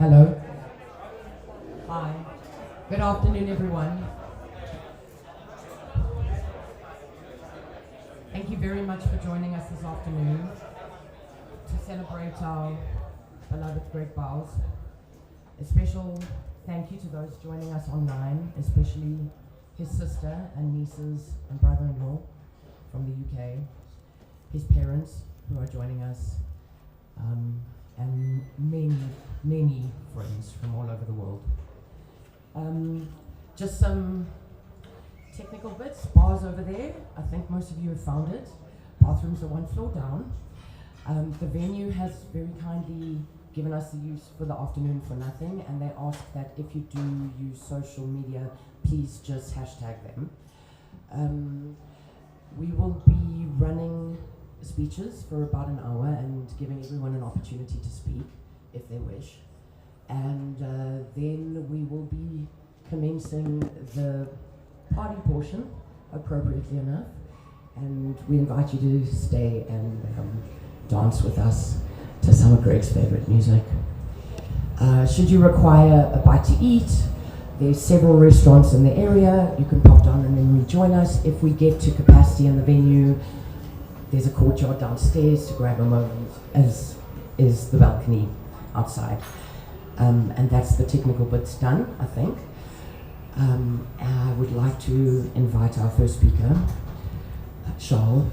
Hello. Hi. Good afternoon, everyone. Thank you very much for joining us this afternoon to celebrate our beloved Greg Bowles. A special thank you to those joining us online, especially his sister and nieces and brother-in-law from the UK, his parents who are joining us, and many friends from all over the world. Just some technical bits. Bars over there. I think most of you have found it. Bathrooms are one floor down. The venue has very kindly given us the use for the afternoon for nothing, and they ask that if you do use social media, please just hashtag them. We will be running speeches for about an hour and giving everyone an opportunity to speak if they wish. And then we will be commencing the party portion, appropriately enough. And we invite you to stay and dance with us to some of Greg's favorite music. Should you require a bite to eat, there's several restaurants in the area. You can pop down and then rejoin us. If we get to capacity in the venue, there's a courtyard downstairs to grab a moment, as is the balcony outside. And that's the technical bits done, I think. I would like to invite our first speaker, Charles,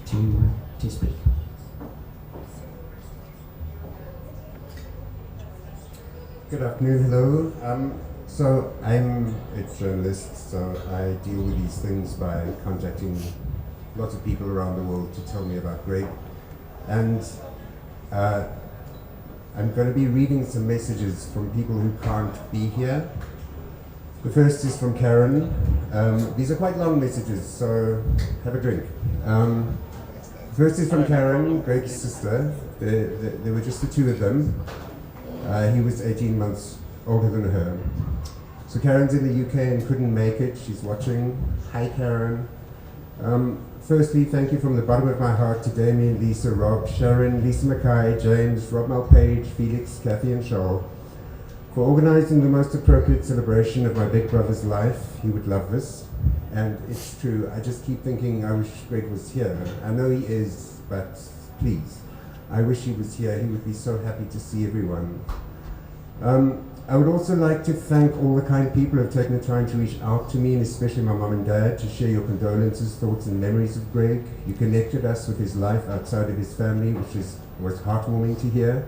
to speak. Good afternoon, hello. So I'm a journalist, so I deal with these things by contacting lots of people around the world to tell me about Greg. And I'm going to be reading some messages from people who can't be here. The first is from Karen. These are quite long messages, so have a drink. First is from Karen, Greg's sister. There were just the two of them. He was 18 months older than her. So Karen's in the UK and couldn't make it. She's watching. Hi, Karen. Firstly, thank you from the bottom of my heart to Damien, Lisa, Rob, Sharon, Lisa Mackay, James, Rob Malpage, Felix, Kathy and Charles for organising the most appropriate celebration of my big brother's life. He would love this. And it's true, I just keep thinking I wish Greg was here. I know he is, but please, I wish he was here. He would be so happy to see everyone. I would also like to thank all the kind people who have taken the time to reach out to me, and especially my mum and dad, to share your condolences, thoughts and memories of Greg. You connected us with his life outside of his family, which was heartwarming to hear.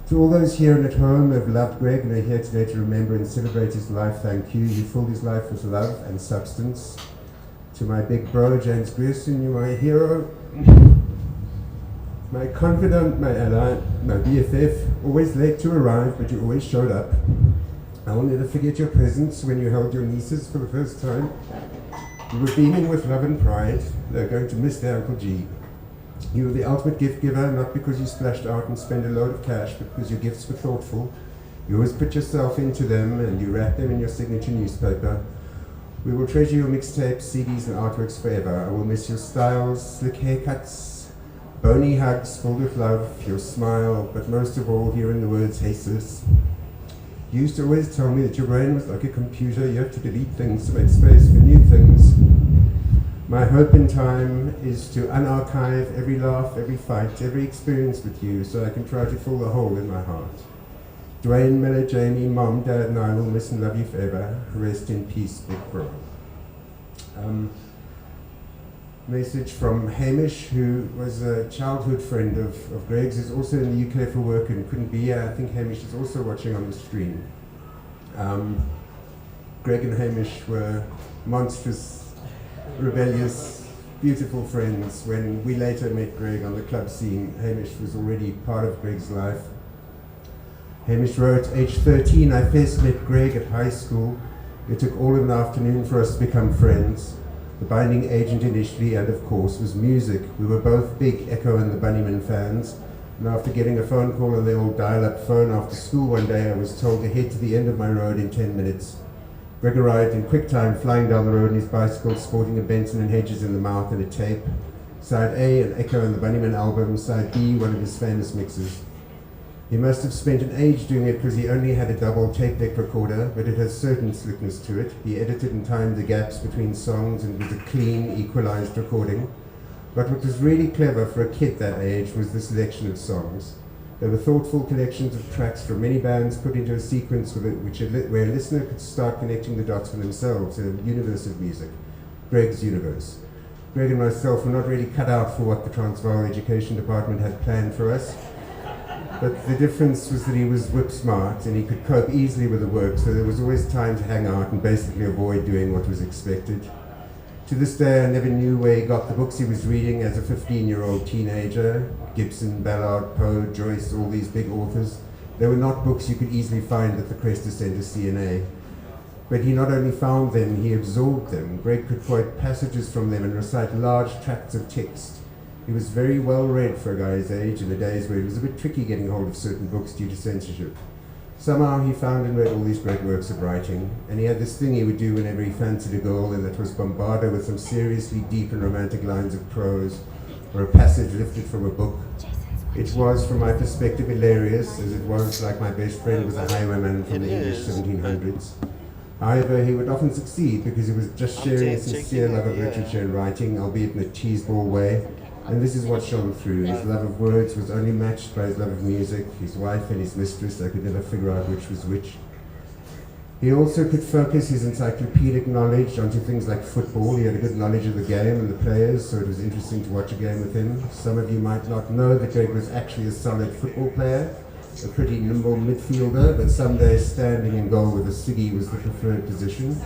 To all those here and at home who have loved Greg and are here today to remember and celebrate his life, thank you. You filled his life with love and substance. To my big bro, James Grierson, you're my hero. My confidant, my ally, my BFF, always late to arrive, but you always showed up. I will never forget your presence when you held your nieces for the first time. You were beaming with love and pride. They're going to miss their Uncle G. You were the ultimate gift giver, not because you splashed out and spent a load of cash, but because your gifts were thoughtful. You always put yourself into them, and you wrapped them in your signature newspaper. We will treasure your mixtapes, CDs, and artworks forever. I will miss your styles, slick haircuts, bony hugs filled with love, your smile, but most of all, hearing the words, "Hey sis." You used to always tell me that your brain was like a computer. You have to delete things to make space for new things. My hope in time is to unarchive every laugh, every fight, every experience with you, so I can try to fill the hole in my heart. Dwayne, Miller, Jamie, Mom, Dad, and I will miss and love you forever. Rest in peace, big bro. Message from Hamish, who was a childhood friend of Greg's, who's also in the UK for work and couldn't be here. I think Hamish is also watching on the stream. Greg and Hamish were monstrous, rebellious, beautiful friends. When we later met Greg on the club scene, Hamish was already part of Greg's life. Hamish wrote, age 13, I first met Greg at high school. It took all of an afternoon for us to become friends. The binding agent initially, and of course, was music. We were both big Echo and the Bunnymen fans, and after getting a phone call on the old dial-up phone after school one day, I was told to head to the end of my road in 10 minutes. Greg arrived in quick time, flying down the road on his bicycle, sporting a Benson and Hedges in the mouth and a tape. Side A, an Echo and the Bunnymen album. Side B, one of his famous mixes. He must have spent an age doing it because he only had a double tape deck recorder, but it has certain slickness to it. He edited and timed the gaps between songs and was a clean, equalized recording. But what was really clever for a kid that age was the selection of songs. There were thoughtful collections of tracks from many bands put into a sequence where a listener could start connecting the dots for themselves in a universe of music, Greg's universe. Greg and myself were not really cut out for what the Transvaal Education Department had planned for us, but the difference was that he was whip smart and he could cope easily with the work, so there was always time to hang out and basically avoid doing what was expected. To this day, I never knew where he got the books he was reading as a 15-year-old teenager. Gibson, Ballard, Poe, Joyce, all these big authors. They were not books you could easily find at the Cresta Center CNA. But he not only found them, he absorbed them. Greg could quote passages from them and recite large tracts of text. He was very well read for a guy his age in the days where it was a bit tricky getting hold of certain books due to censorship. Somehow he found and read all these great works of writing, and he had this thing he would do whenever he fancied a girl, and that was bombard her with some seriously deep and romantic lines of prose, or a passage lifted from a book. It was, from my perspective, hilarious, as it was like my best friend was a highwayman from the English 1700s. However, he would often succeed because he was just sharing a sincere love of literature and writing, albeit in a cheeseball way. And this is what shone through. His love of words was only matched by his love of music. His wife and his mistress, I could never figure out which was which. He also could focus his encyclopedic knowledge onto things like football. He had a good knowledge of the game and the players, so it was interesting to watch a game with him. Some of you might not know that Greg was actually a solid football player, a pretty nimble midfielder, but some days standing in goal with a ciggy was the preferred position.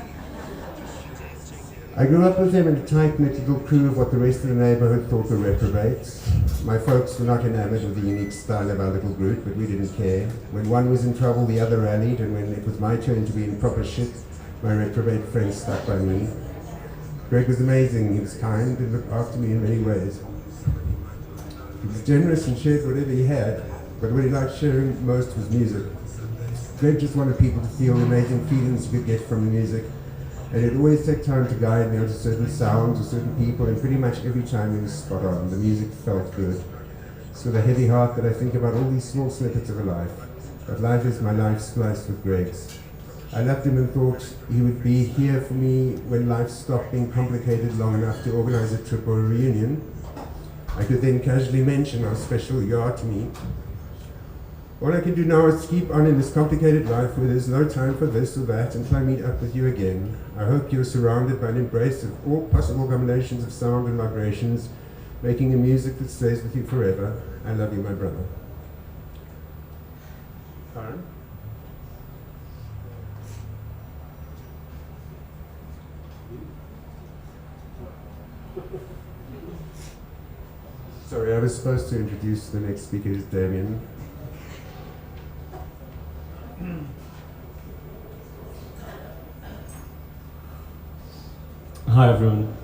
I grew up with him in a tight-knit little crew of what the rest of the neighborhood thought were reprobates. My folks were not enamored with the unique style of our little group, but we didn't care. When one was in trouble, the other rallied, and when it was my turn to be in proper shit, my reprobate friends stuck by me. Greg was amazing. He was kind and looked after me in many ways. He was generous and shared whatever he had, but what he liked sharing most was music. Greg just wanted people to feel the amazing feelings you could get from music. And it always took time to guide me onto certain sounds or certain people, and pretty much every time he was spot on. The music felt good. It's with a heavy heart that I think about all these small snippets of a life. But life is my life spliced with Greg's. I loved him and thought he would be here for me when life stopped being complicated long enough to organize a trip or a reunion. I could then casually mention how special you are to me. All I can do now is keep on in this complicated life where there's no time for this or that until I meet up with you again. I hope you're surrounded by an embrace of all possible combinations of sound and vibrations, making a music that stays with you forever. I love you, my brother. Karen? Sorry, I was supposed to introduce the next speaker is Damien. Hi everyone.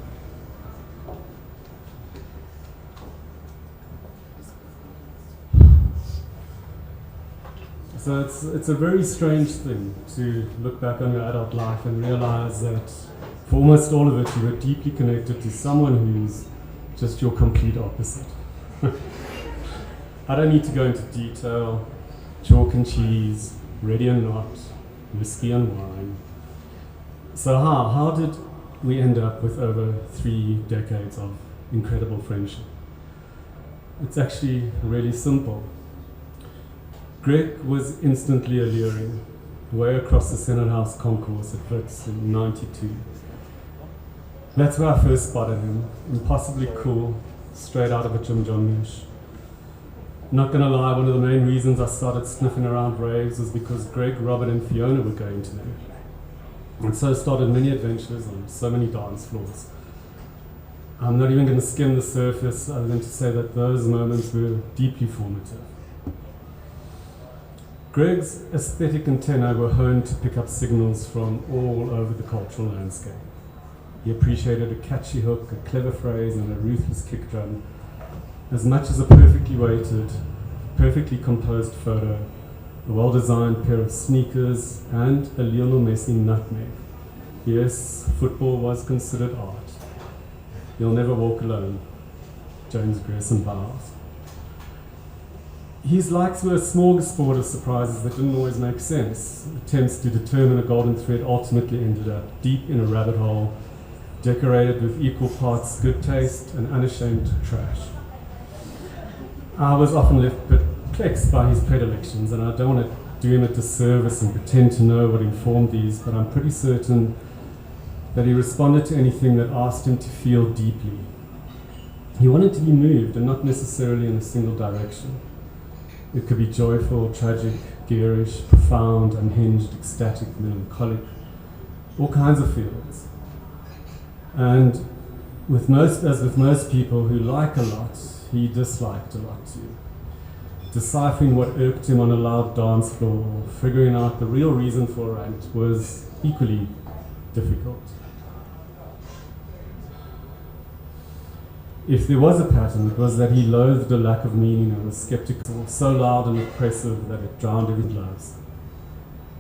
So it's a very strange thing to look back on your adult life and realize that for almost all of it you were deeply connected to someone who's just your complete opposite. I don't need to go into detail. Chalk and cheese, ready or not, whiskey and wine. So how did we end up with over 3 decades of incredible friendship? It's actually really simple. Greg was instantly alluring, way across the Senate House concourse at Wits in '92. That's where I first spotted him, impossibly cool, straight out of a Jim John Mish. Not gonna lie, one of the main reasons I started sniffing around raves was because Greg, Robert and Fiona were going to them. And so started many adventures on so many dance floors. I'm not even gonna skim the surface other than to say that those moments were deeply formative. Greg's aesthetic antennae were honed to pick up signals from all over the cultural landscape. He appreciated a catchy hook, a clever phrase and a ruthless kick drum, as much as a perfectly weighted, perfectly composed photo, a well-designed pair of sneakers, and a Lionel Messi nutmeg. Yes, football was considered art. You'll never walk alone. James Grayson Bowles. His likes were a smorgasbord of surprises that didn't always make sense. Attempts to determine a golden thread ultimately ended up deep in a rabbit hole, decorated with equal parts good taste and unashamed trash. I was often left perplexed by his predilections, and I don't want to do him a disservice and pretend to know what informed these, but I'm pretty certain that he responded to anything that asked him to feel deeply. He wanted to be moved, and not necessarily in a single direction. It could be joyful, tragic, garish, profound, unhinged, ecstatic, melancholic, all kinds of feelings. And as with most people who like a lot, he disliked a lot too. Deciphering what irked him on a loud dance floor, or figuring out the real reason for a rant, was equally difficult. If there was a pattern, it was that he loathed a lack of meaning and was skeptical, so loud and oppressive that it drowned his loves.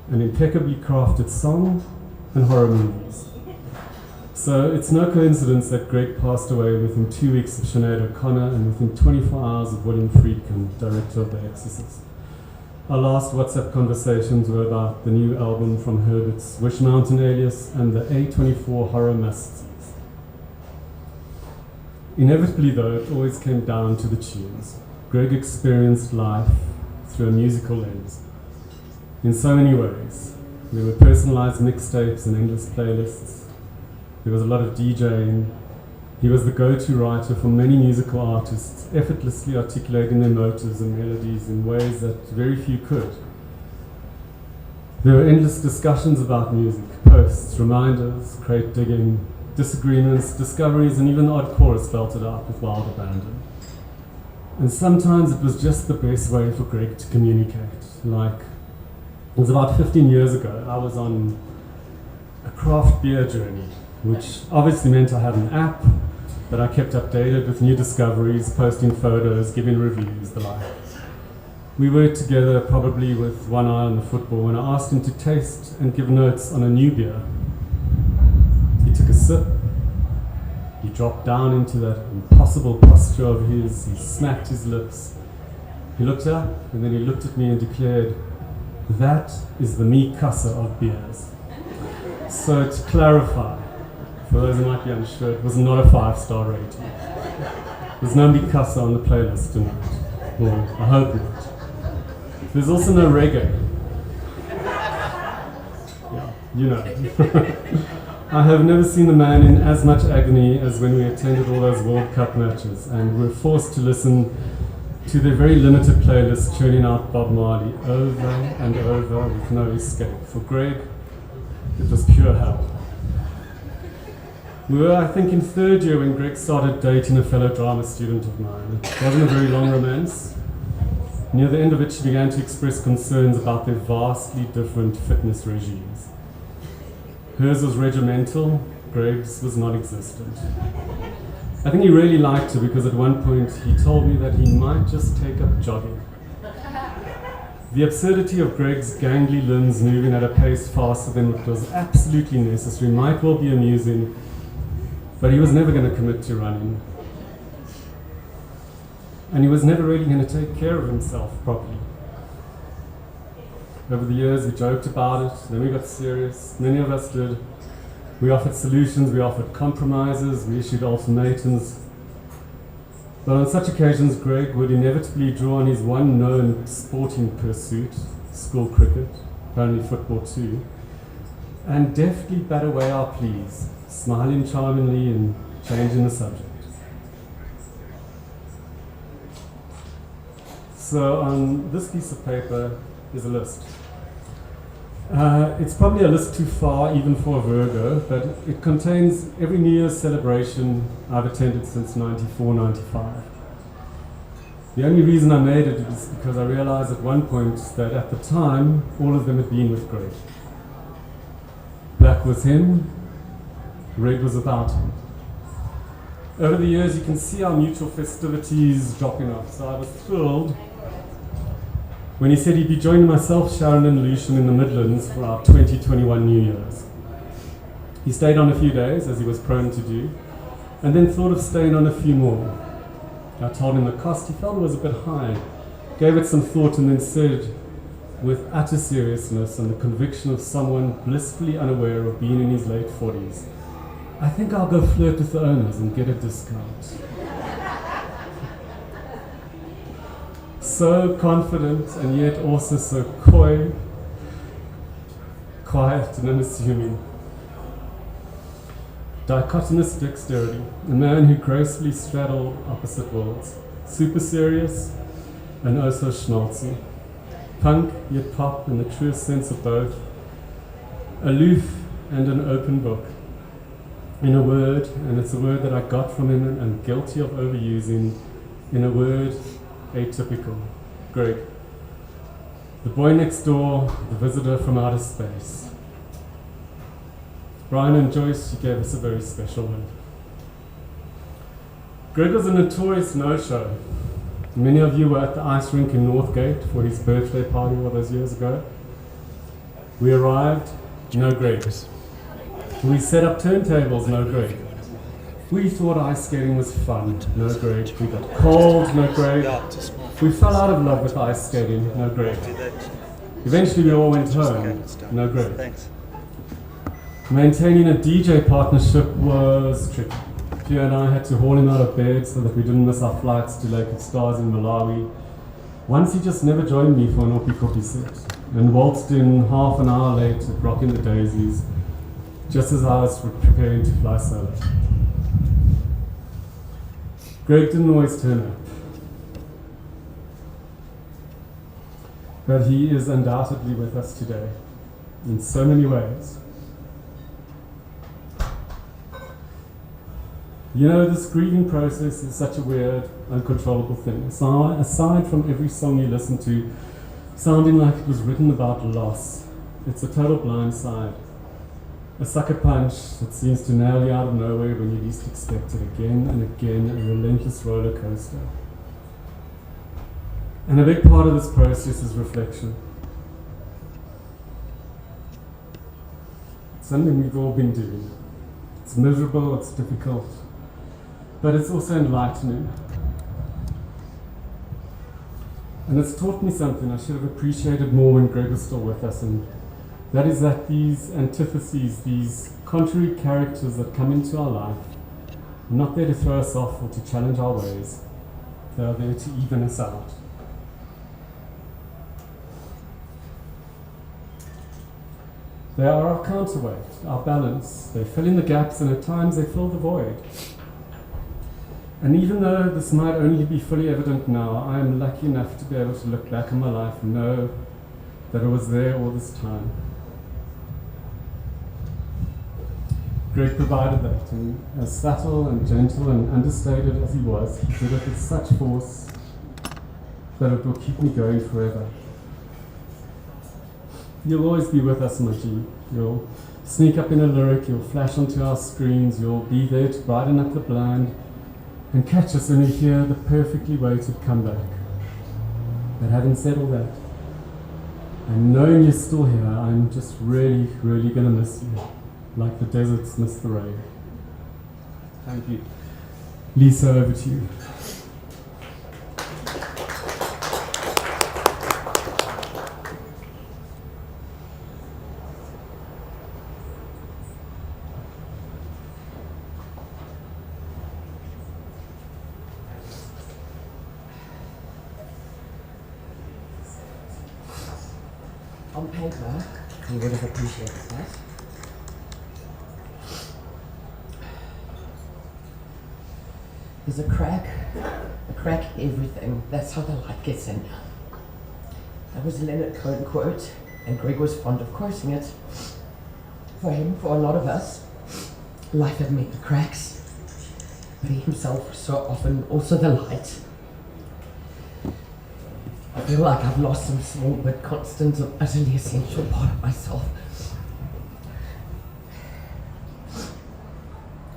An impeccably crafted song and horror movies. So it's no coincidence that Greg passed away within 2 weeks of Sinead O'Connor and within 24 hours of William Friedkin, director of The Exorcist. Our last WhatsApp conversations were about the new album from Herbert's Wish Mountain alias and the A24 horror masterpiece. Inevitably, though, it always came down to the tunes. Greg experienced life through a musical lens. In so many ways. There were personalized mixtapes and endless playlists. There was a lot of DJing. He was the go-to writer for many musical artists, effortlessly articulating their motives and melodies in ways that very few could. There were endless discussions about music, posts, reminders, crate digging, disagreements, discoveries, and even the odd chorus belted out with wild abandon. And sometimes it was just the best way for Greg to communicate. Like, it was about 15 years ago, I was on a craft beer journey, which obviously meant I had an app that I kept updated with new discoveries, posting photos, giving reviews, the like. We worked together probably with one eye on the football when I asked him to taste and give notes on a new beer. He took a sip, he dropped down into that impossible posture of his, he smacked his lips, he looked up and then he looked at me and declared, "That is the Mi Casa of beers." So to clarify, for those who might be unsure, it was not a 5-star rating. There's no Mi Casa on the playlist tonight, or I hope not. There's also no reggae. Yeah, you know. I have never seen a man in as much agony as when we attended all those World Cup matches and were forced to listen to their very limited playlist churning out Bob Marley over and over with no escape. For Greg, it was pure hell. We were, I think, in third year when Greg started dating a fellow drama student of mine. It wasn't a very long romance. Near the end of it, she began to express concerns about their vastly different fitness regimes. Hers was regimental, Greg's was non-existent. I think he really liked her because at one point he told me that he might just take up jogging. The absurdity of Greg's gangly limbs moving at a pace faster than what was absolutely necessary might well be amusing, but he was never going to commit to running. And he was never really going to take care of himself properly. Over the years, we joked about it, then we got serious. Many of us did. We offered solutions, we offered compromises, we issued ultimatums. But on such occasions, Greg would inevitably draw on his one known sporting pursuit, school cricket, apparently football too, and deftly bat away our pleas, smiling charmingly and changing the subject. So on this piece of paper is a list. It's probably a list too far even for a Virgo, but it contains every New Year's celebration I've attended since 94-95. The only reason I made it is because I realized at one point that at the time, all of them had been with Greg. Black was him, red was about him. Over the years, you can see our mutual festivities dropping off, so I was thrilled when he said he'd be joining myself, Sharon and Lucian in the Midlands for our 2021 New Year's. He stayed on a few days, as he was prone to do, and then thought of staying on a few more. I told him the cost he felt was a bit high, gave it some thought, and then said, with utter seriousness and the conviction of someone blissfully unaware of being in his late 40s, I think I'll go flirt with the owners and get a discount. So confident and yet also so coy, quiet and unassuming. Dichotomous dexterity, a man who gracefully straddled opposite worlds. Super serious and also schnauzy. Punk yet pop in the truest sense of both. Aloof and an open book. In a word, and it's a word that I got from him and I'm guilty of overusing, in a word, atypical. Greg. The boy next door, the visitor from outer space. Brian and Joyce, you gave us a very special one. Greg was a notorious no-show. Many of you were at the ice rink in Northgate for his birthday party all those years ago. We arrived, no Greg. We set up turntables, no Greg. We thought ice skating was fun, no Greg. We got cold, no Greg. We fell out of love with ice skating, no Greg. Eventually we all went home, no Greg. Maintaining a DJ partnership was tricky. Pia and I had to haul him out of bed so that we didn't miss our flights to Lake of Stars in Malawi. Once he just never joined me for an Opi set and waltzed in half an hour late at Rockin' the Daisies, just as I was preparing to fly solo. Greg didn't always turn up, but he is undoubtedly with us today in so many ways. You know, this grieving process is such a weird, uncontrollable thing. So aside from every song you listen to sounding like it was written about loss, it's a total blindside. A sucker punch that seems to nail you out of nowhere when you least expect it, again and again, a relentless roller coaster. And a big part of this process is reflection. It's something we've all been doing. It's miserable, it's difficult, but it's also enlightening. And it's taught me something I should have appreciated more when Greg was still with us, and that is that these antitheses, these contrary characters that come into our life, are not there to throw us off or to challenge our ways. They are there to even us out. They are our counterweight, our balance. They fill in the gaps, and at times they fill the void. And even though this might only be fully evident now, I am lucky enough to be able to look back on my life and know that it was there all this time. Greg provided that, and as subtle and gentle and understated as he was, he did it with such force that it will keep me going forever. You'll always be with us, my G. You'll sneak up in a lyric, you'll flash onto our screens, you'll be there to brighten up the blind and catch us when we hear the perfectly weighted comeback. But having said all that, and knowing you're still here, I'm just really, really gonna miss you, like the deserts miss the rain. Thank you. Lisa, over to you. On paper, you would have appreciated that. There's a crack everything. That's how the light gets in. That was a Leonard Cohen quote, and Greg was fond of quoting it. For him, for a lot of us, life had met the cracks, but he himself was so often also the light. I feel like I've lost some small but constant and utterly essential part of myself.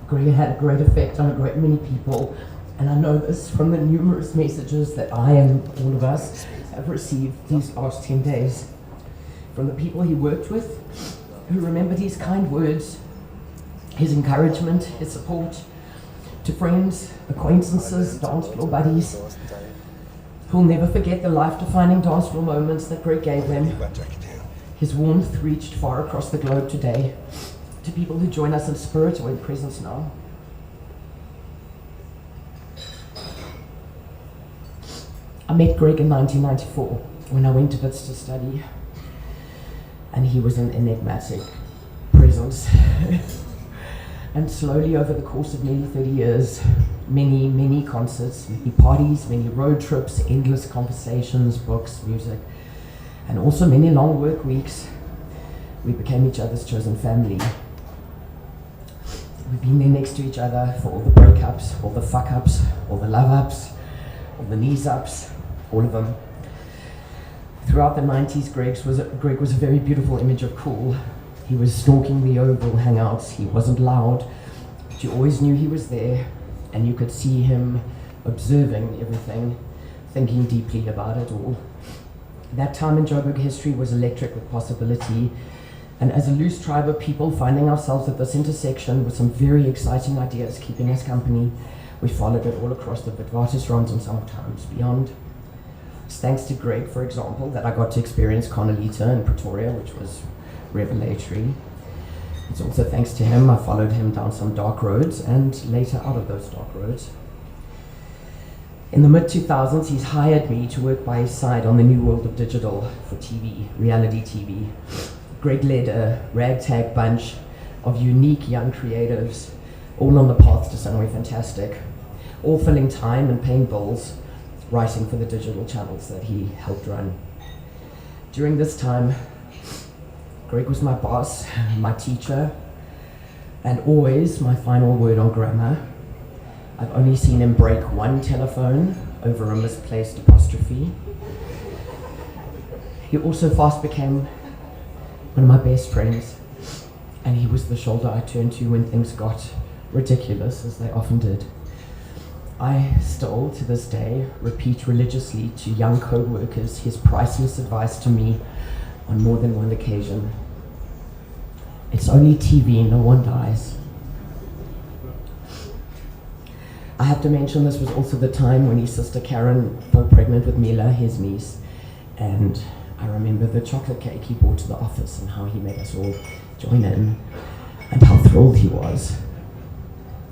Greg had a great effect on a great many people, and I know this from the numerous messages that I and all of us have received these last 10 days. From the people he worked with, who remembered his kind words, his encouragement, his support, to friends, acquaintances, dance floor buddies, Who'll never forget the life-defining dance floor moments that Greg gave them. His warmth reached far across the globe today, to people who join us in spirit or in presence now. I met Greg in 1994 when I went to Wits to study, and he was an enigmatic presence. And slowly over the course of nearly 30 years, many concerts, many parties, many road trips, endless conversations, books, music, and also many long work weeks, we became each other's chosen family. We've been there next to each other for all the breakups, all the fuck-ups, all the love-ups, all the knees-ups, all of them. Throughout the 90s, Greg was a very beautiful image of cool. He was stalking the Oval hangouts. He wasn't loud, but you always knew he was there, and you could see him observing everything, thinking deeply about it all. That time in Joburg history was electric with possibility, and as a loose tribe of people finding ourselves at this intersection with some very exciting ideas keeping us company, we followed it all across the Witwatersrand and sometimes beyond. It's thanks to Greg, for example, that I got to experience Carnelita in Pretoria, which was revelatory. It's also thanks to him I followed him down some dark roads and later out of those dark roads. In the mid-2000s, he's hired me to work by his side on the new world of digital for TV, reality TV. Greg led a ragtag bunch of unique young creatives, all on the path to somewhere fantastic, all filling time and paying bills, writing for the digital channels that he helped run. During this time, Greg was my boss, my teacher, and always my final word on grammar. I've only seen him break one telephone over a misplaced apostrophe. He also fast became one of my best friends, and he was the shoulder I turned to when things got ridiculous, as they often did. I still, to this day, repeat religiously to young co-workers his priceless advice to me on more than one occasion. It's only TV, no one dies. I have to mention this was also the time when his sister Karen fell pregnant with Mila, his niece, and I remember the chocolate cake he brought to the office and how he made us all join in and how thrilled he was.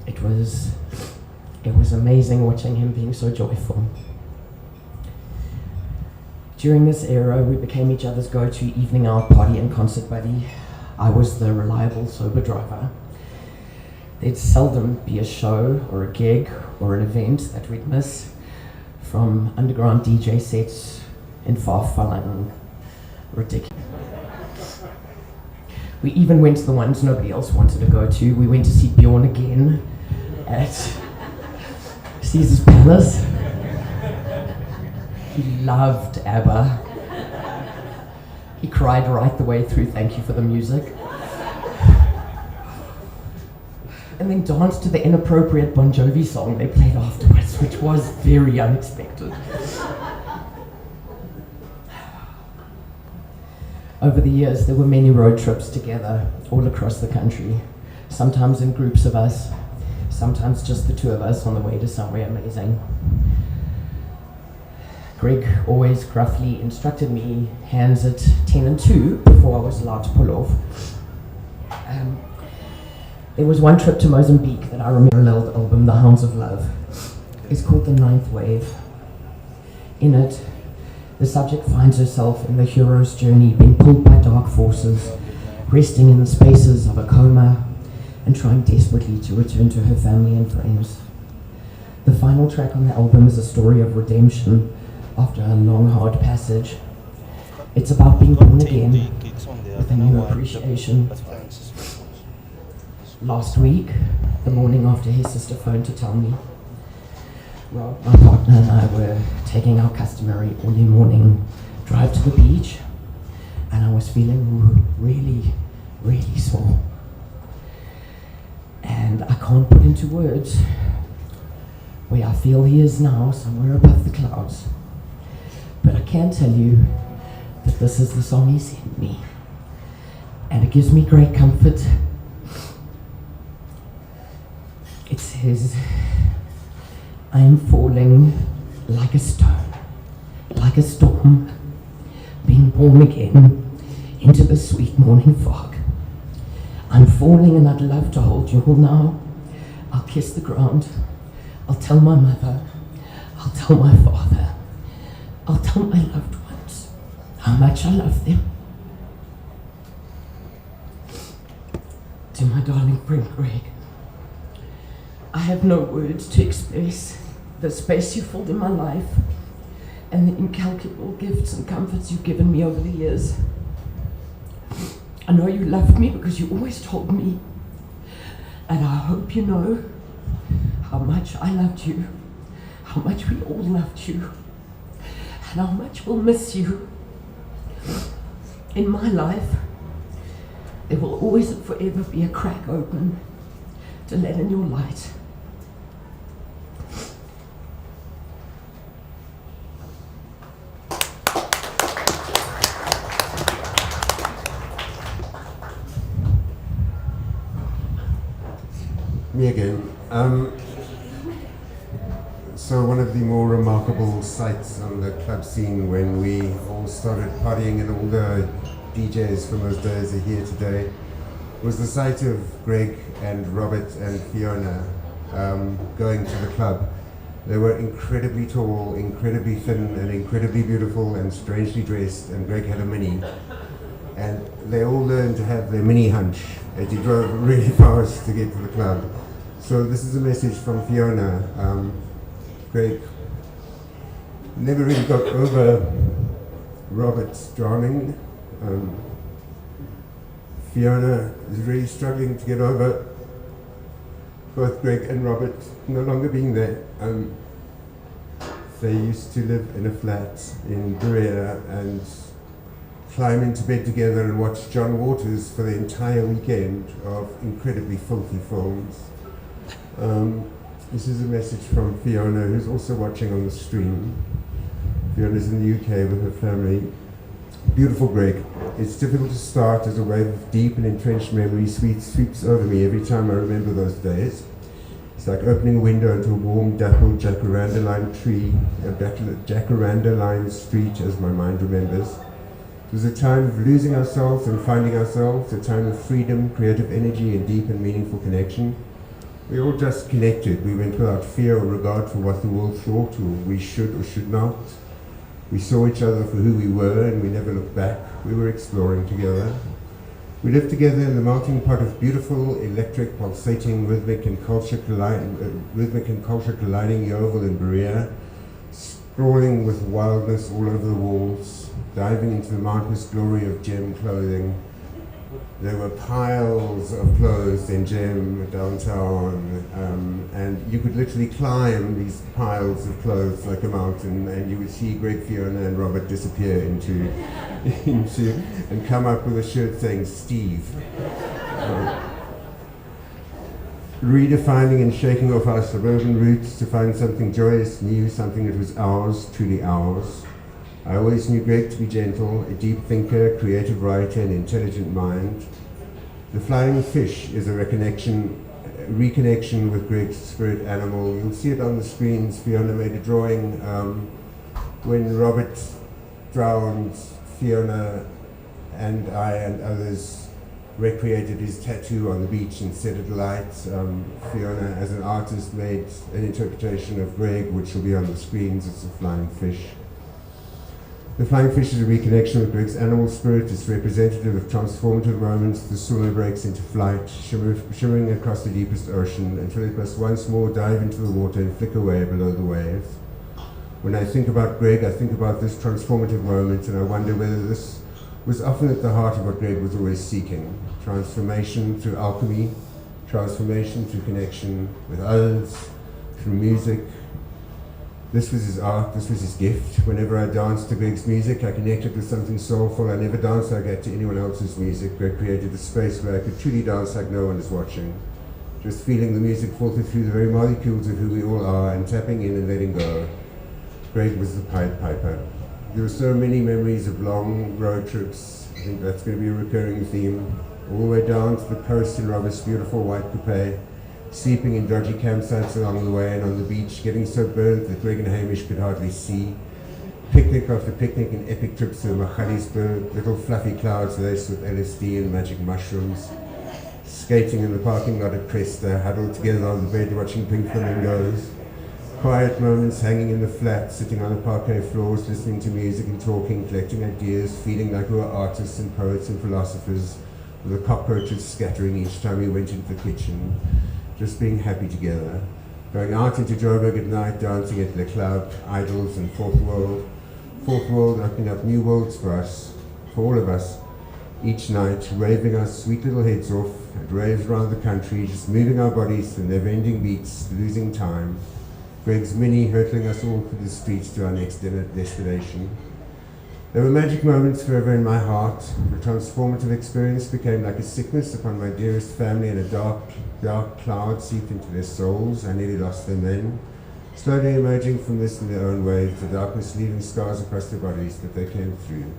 It was amazing watching him being so joyful. During this era, we became each other's go-to evening out party and concert buddy. I was the reliable sober driver. There'd seldom be a show or a gig or an event that we'd miss, from underground DJ sets in far-flung ridiculous. We even went to the ones nobody else wanted to go to. We went to see Bjorn again at Caesar's Palace. He loved ABBA. He cried right the way through Thank You for the Music. And then danced to the inappropriate Bon Jovi song they played afterwards, which was very unexpected. Over the years, there were many road trips together all across the country, sometimes in groups of us, sometimes just the two of us on the way to somewhere amazing. Greg always gruffly instructed me, hands at 10 and 2, before I was allowed to pull off. There was one trip to Mozambique that I remember, the album, The Hounds of Love. It's called The Ninth Wave. In it, the subject finds herself in the hero's journey, being pulled by dark forces, resting in the spaces of a coma, and trying desperately to return to her family and friends. The final track on the album is a story of redemption after a long, hard passage. It's about being born again with a new appreciation. Last week, the morning after his sister phoned to tell me, Rob, my partner, and I were taking our customary early morning drive to the beach, and I was feeling really, really small. And I can't put into words where I feel he is now, somewhere above the clouds. But I can tell you that this is the song he sent me, and it gives me great comfort. It says, I am falling like a stone, like a storm, being born again into the sweet morning fog. I'm falling and I'd love to hold you all now. I'll kiss the ground. I'll tell my mother. I'll tell my father. I'll tell my loved ones how much I love them. To my darling friend Greg, I have no words to express the space you filled in my life and the incalculable gifts and comforts you've given me over the years. I know you loved me because you always told me, and I hope you know how much I loved you, how much we all loved you, and how much we'll miss you. In my life, there will always and forever be a crack open to let in your light. Me again. So one of the more remarkable sights on the club scene when we all started partying and all the DJs from those days are here today was the sight of Greg and Robert and Fiona going to the club. They were incredibly tall, incredibly thin and incredibly beautiful and strangely dressed, and Greg had a Mini. And they all learned to have their Mini hunch as he drove really fast to get to the club. So this is a message from Fiona. Greg never really got over Robert's drowning. Fiona is really struggling to get over both Greg and Robert no longer being there. They used to live in a flat in Berea and climb into bed together and watch John Waters for the entire weekend of incredibly filthy films. This is a message from Fiona, who's also watching on the stream. Fiona's in the UK with her family. Beautiful Greg. It's difficult to start as a wave of deep and entrenched memory sweeps over me every time I remember those days. It's like opening a window into a warm, dappled jacaranda-lined tree, a jacaranda-lined street as my mind remembers. It was a time of losing ourselves and finding ourselves, a time of freedom, creative energy, and deep and meaningful connection. We all just connected. We went without fear or regard for what the world thought or we should or should not. We saw each other for who we were and we never looked back. We were exploring together. We lived together in the melting pot of beautiful, electric, pulsating, rhythmic and culture colliding Yeovil and Berea, sprawling with wildness all over the walls, diving into the mountainous glory of gem clothing. There were piles of clothes in Gem downtown, and you could literally climb these piles of clothes like a mountain, and you would see Greg, Fiona, and Robert disappear into and come up with a shirt saying Steve. Redefining and shaking off our suburban roots to find something joyous, new, something that was ours, truly ours. I always knew Greg to be gentle, a deep thinker, creative writer, and intelligent mind. The flying fish is a reconnection with Greg's spirit animal. You'll see it on the screens. Fiona made a drawing. When Robert drowned, Fiona and I and others recreated his tattoo on the beach and set it alight. Fiona, as an artist, made an interpretation of Greg, which will be on the screens. It's a flying fish. The flying fish is a reconnection with Greg's animal spirit. It's representative of transformative moments. The swimmer breaks into flight, shimmering across the deepest ocean until it must once more dive into the water and flick away below the waves. When I think about Greg, I think about this transformative moment, and I wonder whether this was often at the heart of what Greg was always seeking. Transformation through alchemy, transformation through connection with others, through music. This was his art, this was his gift. Whenever I danced to Greg's music, I connected with something soulful. I never danced like that to anyone else's music. Greg created a space where I could truly dance like no one is watching. Just feeling the music filter through the very molecules of who we all are and tapping in and letting go. Greg was the Pied Piper. There were so many memories of long road trips. I think that's going to be a recurring theme. All the way down to the coast in Robert's beautiful white coupe, sleeping in dodgy campsites along the way and on the beach, getting so burnt that Greg and Hamish could hardly see. Picnic after picnic in epic trips to Magaliesberg, little fluffy clouds laced with LSD and magic mushrooms. Skating in the parking lot at Cresta, huddled together on the bed watching pink flamingos. Quiet moments hanging in the flat, sitting on the parquet floors, listening to music and talking, collecting ideas, feeling like we were artists and poets and philosophers, with the cockroaches scattering each time we went into the kitchen, just being happy together. Going out into Joburg at night, dancing at Le Club, Idols and Fourth World. Fourth World opening up new worlds for us, for all of us. Each night, raving our sweet little heads off at raves around the country, just moving our bodies to never-ending beats, losing time. Greg's Mini hurtling us all through the streets to our next destination. There were magic moments forever in my heart. The transformative experience became like a sickness upon my dearest family, and a dark cloud seeped into their souls. I nearly lost them then. Slowly emerging from this in their own waves, the darkness leaving scars across their bodies that they came through.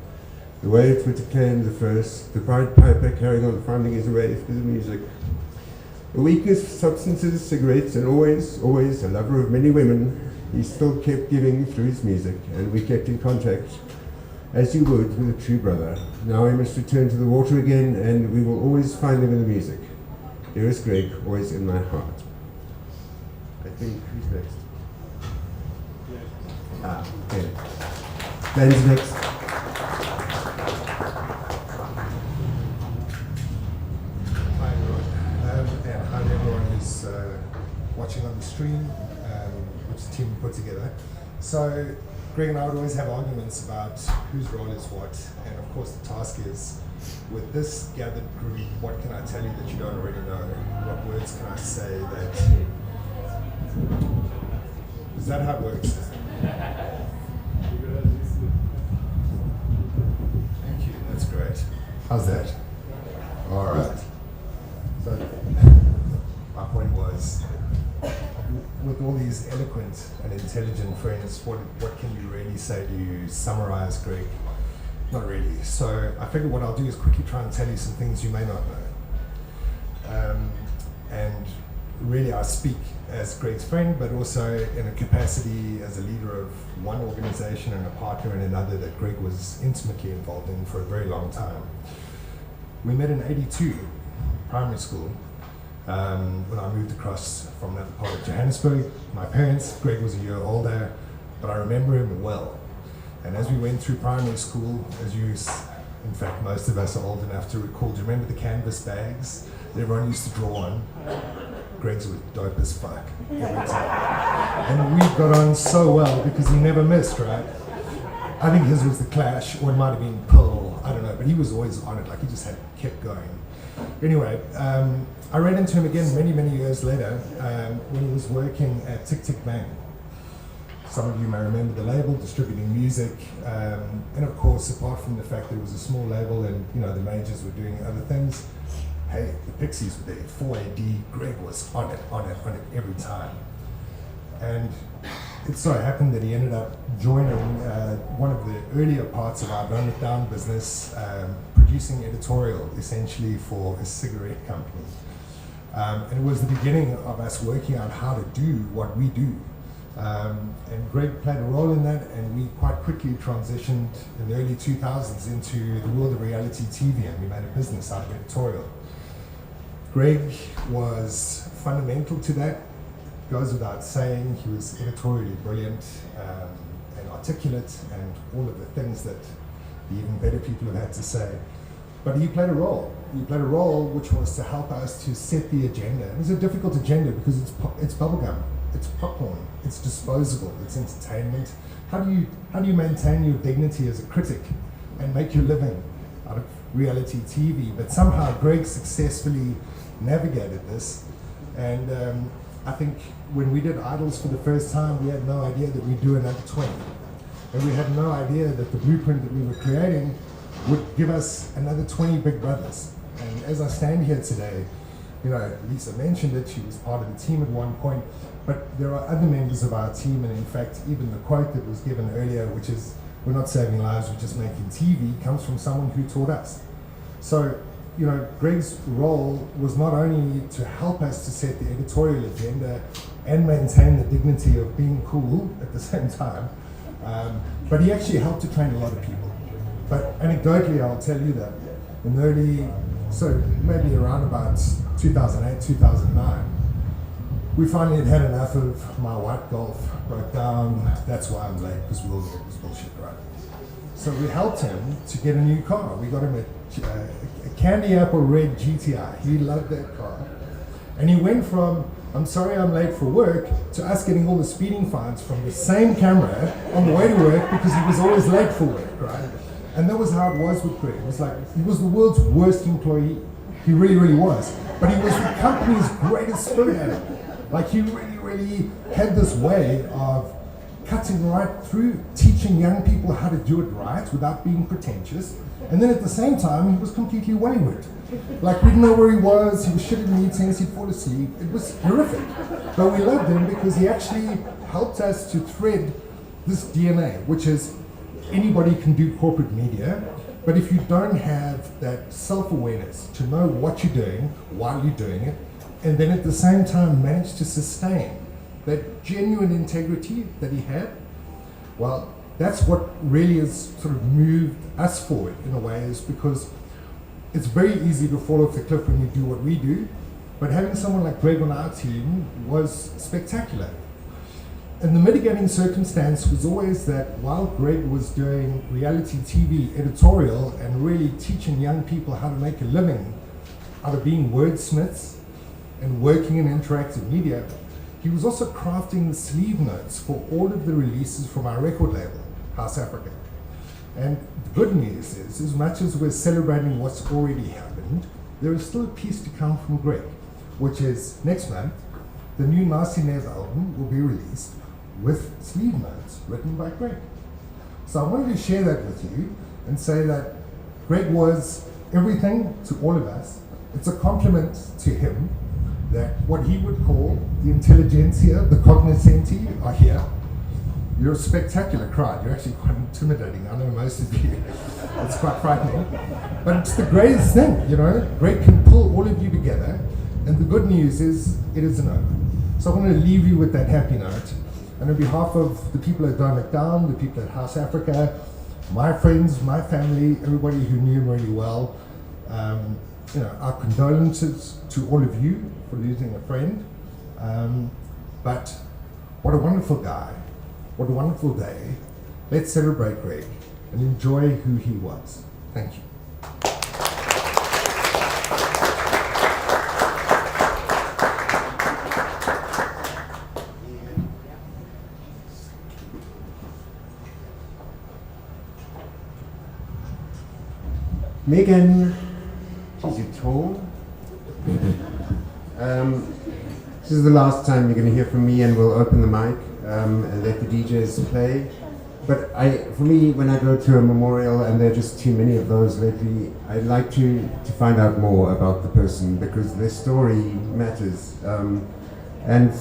The waves were to claim the first, the Pied Piper carrying on finding his way through the music. A weakness for substances, cigarettes, and always a lover of many women, he still kept giving through his music, and we kept in contact, as you would with a true brother. Now we must return to the water again, and we will always find him in the music. Dearest Greg, always in my heart. I think, who's next? Okay. Ben's next. Hi everyone, and hi to everyone who's watching on the stream, which the team put together. So Greg and I would always have arguments about whose role is what, and of course the task is, with this gathered group, what can I tell you that you don't already know? What words can I say that... Is that how it works? Thank you, that's great. How's that? All right. So, my point was, with all these eloquent and intelligent friends, what can you really say to summarize Greg? Not really. So I figured what I'll do is quickly try and tell you some things you may not know. And really I speak as Greg's friend, but also in a capacity as a leader of one organization and a partner in another that Greg was intimately involved in for a very long time. We met in '82, primary school, when I moved across from another part of Johannesburg. My parents, Greg was a year older, but I remember him well. And as we went through primary school, in fact, most of us are old enough to recall, do you remember the canvas bags that everyone used to draw on? Greg's was dope as fuck every time. And we got on so well because he never missed, right? I think his was the Clash, or it might have been Pearl, I don't know, but he was always on it, like he just kept going. Anyway, I ran into him again many years later when he was working at Tick Tick Bang. Some of you may remember the label, distributing music, and of course, apart from the fact that it was a small label and the majors were doing other things, hey, the Pixies were there, 4AD, Greg was on it every time. And it so happened that he ended up joining one of the earlier parts of our Burn It Down business, producing editorial essentially for a cigarette company. And it was the beginning of us working out how to do what we do. And Greg played a role in that, and we quite quickly transitioned in the early 2000s into the world of reality TV, and we made a business out of editorial. Greg was fundamental to that. Goes without saying, he was editorially brilliant and articulate, and all of the things that the even better people have had to say. But he played a role. He played a role which was to help us to set the agenda. It was a difficult agenda because it's bubblegum, it's popcorn, it's disposable, it's entertainment. How do you maintain your dignity as a critic and make your living out of reality TV? But somehow Greg successfully navigated this, and I think when we did Idols for the first time, we had no idea that we'd do another 20. And we had no idea that the blueprint that we were creating would give us another 20 Big Brothers. And as I stand here today, Lisa mentioned it, she was part of the team at one point, but there are other members of our team, and in fact, even the quote that was given earlier, which is, we're not saving lives, we're just making TV, comes from someone who taught us. So, Greg's role was not only to help us to set the editorial agenda and maintain the dignity of being cool at the same time, But he actually helped to train a lot of people. But anecdotally, I'll tell you that in the early, so maybe around about 2008, 2009, we finally had had enough of my white Golf, broke down. That's why I'm late, because we all knew it was bullshit, right? So we helped him to get a new car. We got him a Candy Apple Red GTI. He loved that car. And he went from, I'm sorry I'm late for work, to us getting all the speeding fines from the same camera on the way to work because he was always late for work, right? And that was how it was with Greg. It was like, he was the world's worst employee. He really, really was. But he was the company's greatest spirit animal. Like, he really, really had this way of cutting right through, teaching young people how to do it right without being pretentious. And then at the same time, he was completely wayward. Like, we didn't know where he was shit in meetings, he'd fall asleep. It was horrific. But we loved him because he actually helped us to thread this DNA, which is anybody can do corporate media, but if you don't have that self-awareness to know what you're doing, while you're doing it, and then at the same time manage to sustain that genuine integrity that he had, well, that's what really has sort of moved us forward in a way, is because it's very easy to fall off the cliff when you do what we do, but having someone like Greg on our team was spectacular. And the mitigating circumstance was always that while Greg was doing reality TV editorial and really teaching young people how to make a living out of being wordsmiths and working in interactive media, he was also crafting the sleeve notes for all of the releases from our record label, House Africa. And the good news is, as much as we're celebrating what's already happened, there is still a piece to come from Greg, which is next month, the new Nasty Nev album will be released with sleeve notes written by Greg. So I wanted to share that with you and say that Greg was everything to all of us. It's a compliment to him that what he would call the intelligentsia, the cognoscenti, are here. You're a spectacular crowd. You're actually quite intimidating. I know most of you. It's quite frightening. But it's the greatest thing, you know. Greg can pull all of you together. And the good news is, it isn't over. So I want to leave you with that happy note. And on behalf of the people at Dynamic Down, the people at House Africa, my friends, my family, everybody who knew him really well, our condolences to all of you for losing a friend. But what a wonderful guy. What a wonderful day. Let's celebrate Greg and enjoy who he was. Thank you. Megan, geez, you're tall. This is the last time you're going to hear from me, and we'll open the mic and let the DJs play. But for me, when I go to a memorial, and there are just too many of those lately, I'd like to find out more about the person, because their story matters. And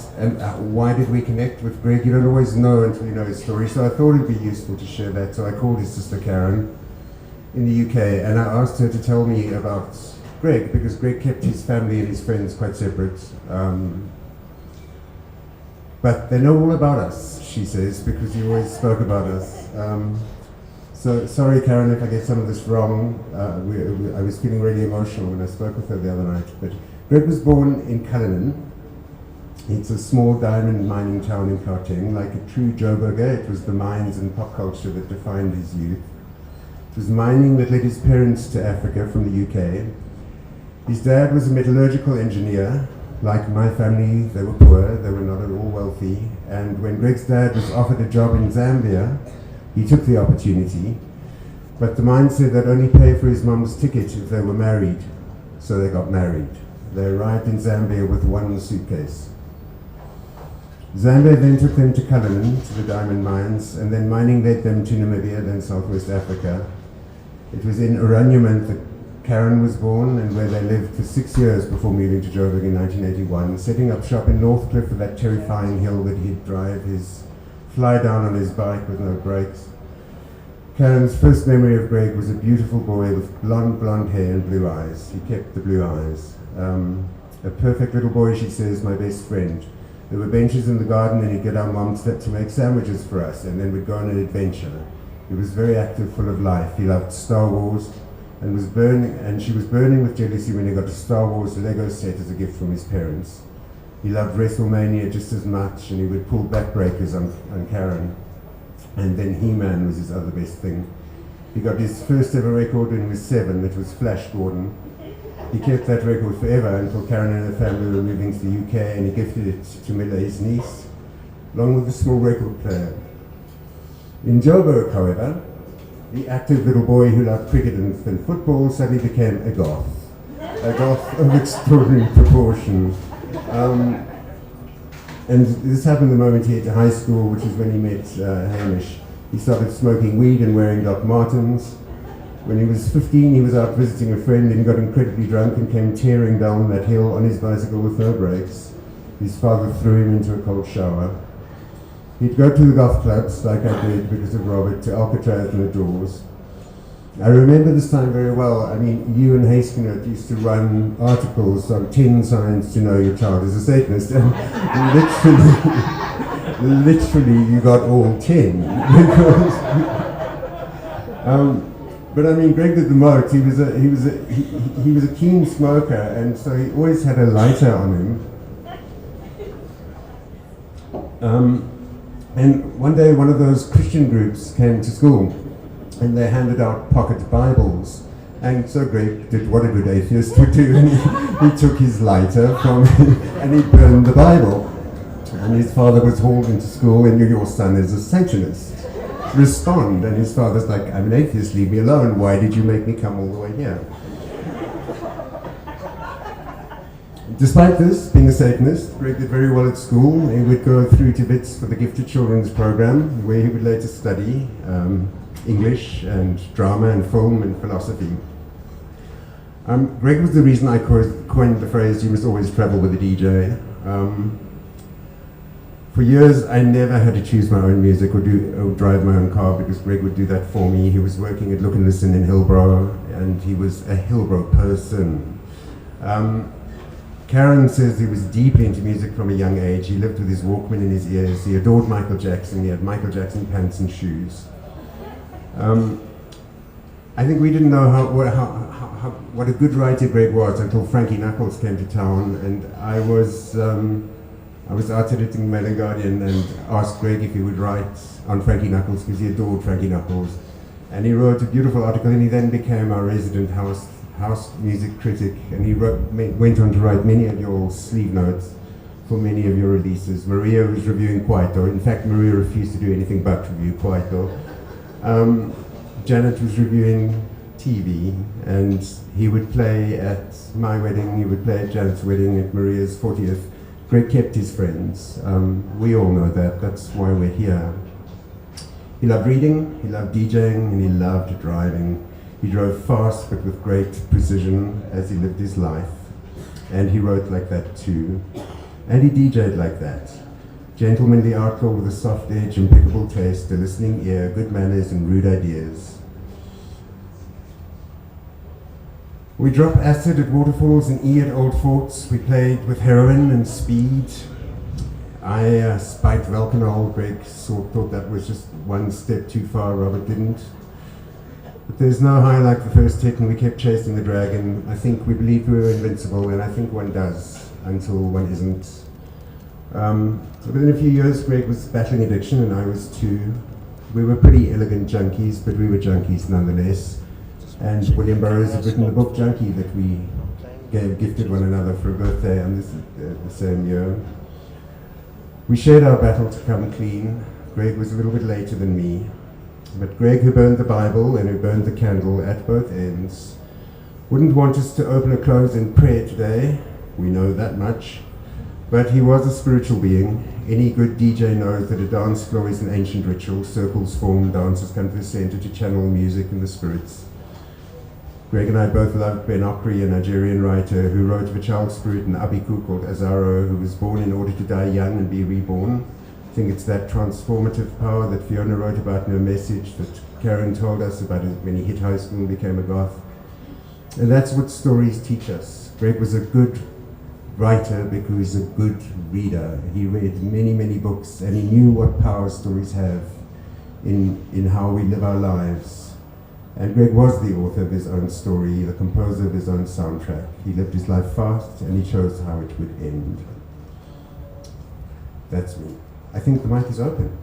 why did we connect with Greg? You don't always know until you know his story. So I thought it'd be useful to share that. So I called his sister Karen in the UK, and I asked her to tell me about Greg, because Greg kept his family and his friends quite separate. But they know all about us, she says, because he always spoke about us. So sorry, Karen, if I get some of this wrong. I was feeling really emotional when I spoke with her the other night. But Greg was born in Cullinan. It's a small diamond mining town in Gauteng, like a true Joburger. It was the mines and pop culture that defined his youth. It was mining that led his parents to Africa from the UK. His dad was a metallurgical engineer. Like my family, they were poor, they were not at all wealthy. And when Greg's dad was offered a job in Zambia, he took the opportunity. But the mine said they'd only pay for his mum's ticket if they were married. So they got married. They arrived in Zambia with one suitcase. Zambia then took them to Cullinan, to the diamond mines, and then mining led them to Namibia, then Southwest Africa. It was in Oranje that Karen was born, and where they lived for 6 years before moving to Joburg in 1981, setting up shop in Northcliffe with that terrifying hill that he'd drive his fly down on his bike with no brakes. Karen's first memory of Greg was a beautiful boy with blonde hair and blue eyes. He kept the blue eyes. A perfect little boy, she says, my best friend. There were benches in the garden, and he'd get our mum to make sandwiches for us, and then we'd go on an adventure. He was very active, full of life. He loved Star Wars, and she was burning with jealousy when he got a Star Wars Lego set as a gift from his parents. He loved WrestleMania just as much, and he would pull backbreakers on Karen. And then He-Man was his other best thing. He got his first ever record when he was 7, it was Flash Gordon. He kept that record forever until Karen and her family were moving to the UK, and he gifted it to Milla, his niece, along with a small record player. In Joburg, however, the active little boy who loved cricket and football suddenly became a goth of extraordinary proportion. And this happened the moment he hit high school, which is when he met Hamish. He started smoking weed and wearing Doc Martens. When he was 15, he was out visiting a friend and got incredibly drunk and came tearing down that hill on his bicycle with no brakes. His father threw him into a cold shower. He'd go to the golf clubs, like I did because of Robert, to Alcatraz and the Doors. I remember this time very well. I mean, you and Haskinote used to run articles on 10 signs to know your child is a Satanist, and literally you got all 10. But I mean, Greg did the most. He was a keen smoker, and so he always had a lighter on him. And one day, one of those Christian groups came to school, and they handed out pocket Bibles. And so Greg did what a good atheist would do, and he took his lighter from him, and he burned the Bible. And his father was hauled into school, and your son is a Satanist. Respond. And his father's like, I'm an atheist, leave me alone. Why did you make me come all the way here? Despite this, being a Satanist, Greg did very well at school. He would go through to Wits for the Gifted Children's program, where he would later study English and drama and film and philosophy. Greg was the reason I coined the phrase, you must always travel with a DJ. For years, I never had to choose my own music or drive my own car because Greg would do that for me. He was working at Look and Listen in Hillbrow, and he was a Hillbrow person. Karen says he was deeply into music from a young age. He lived with his Walkman in his ears. He adored Michael Jackson. He had Michael Jackson pants and shoes. I think we didn't know what a good writer Greg was until Frankie Knuckles came to town, and I was art editing Mail and Guardian and asked Greg if he would write on Frankie Knuckles because he adored Frankie Knuckles. And he wrote a beautiful article, and he then became our resident house music critic, and he went on to write many of your sleeve notes for many of your releases. Maria was reviewing Kwaito. In fact, Maria refused to do anything but review Kwaito. Janet was reviewing TV, and he would play at my wedding, he would play at Janet's wedding, at Maria's 40th. Greg kept his friends. We all know that. That's why we're here. He loved reading, he loved DJing, and he loved driving. He drove fast but with great precision as he lived his life. And he wrote like that too. And he DJ'd like that. Gentlemanly artful with a soft edge, impeccable taste, a listening ear, good manners and rude ideas. We dropped acid at waterfalls and E at old forts. We played with heroin and speed. I spiked Velcanol. Greg thought that was just one step too far. Robert didn't. But there's no high like the first hit, and we kept chasing the dragon. I think we believed we were invincible, and I think one does until one isn't. So within a few years, Greg was battling addiction, and I was too. We were pretty elegant junkies, but we were junkies nonetheless. And William Burroughs had written the book Junkie that we gifted one another for a birthday on the same year. We shared our battle to come clean. Greg was a little bit later than me. But Greg, who burned the Bible and who burned the candle at both ends, wouldn't want us to open or close in prayer today. We know that much. But he was a spiritual being. Any good DJ knows that a dance floor is an ancient ritual. Circles form, dancers come to the center to channel music and the spirits. Greg and I both loved Ben Okri, a Nigerian writer who wrote of a child spirit in Abiku called Azaro, who was born in order to die young and be reborn. I think it's that transformative power that Fiona wrote about in her message, that Karen told us about when he hit high school and became a goth. And that's what stories teach us. Greg was a good, writer because he's a good reader. He read many, many books and he knew what power stories have in how we live our lives. And Greg was the author of his own story, the composer of his own soundtrack. He lived his life fast and he chose how it would end. That's me. I think the mic is open.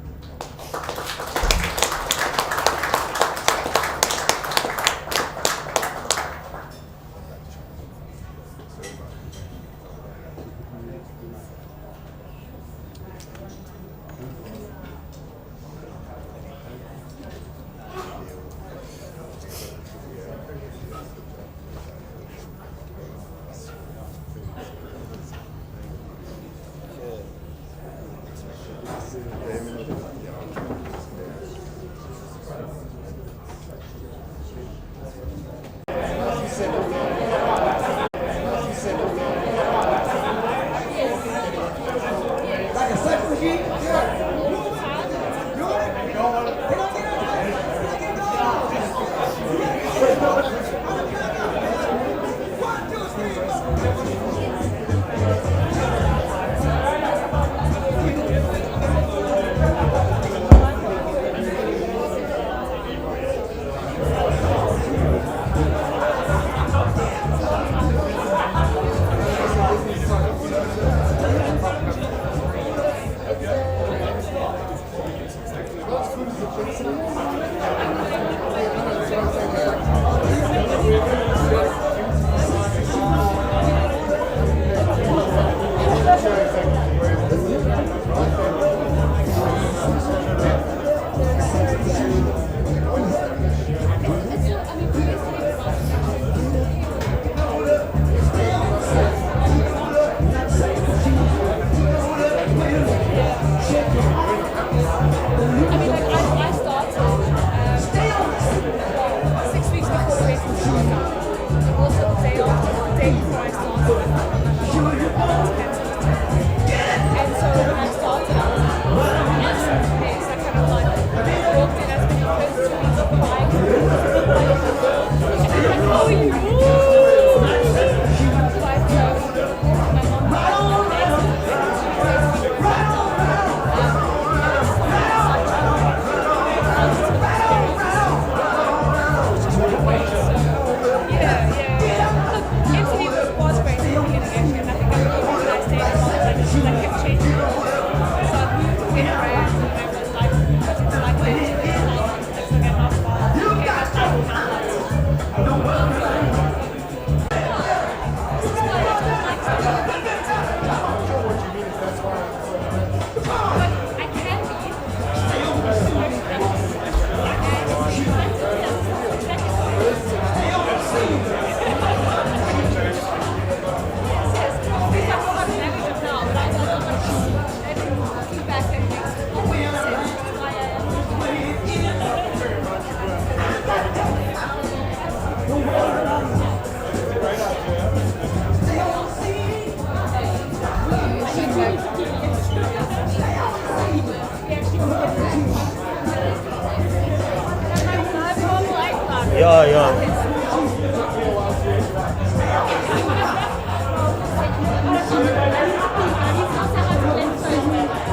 Ja, ja.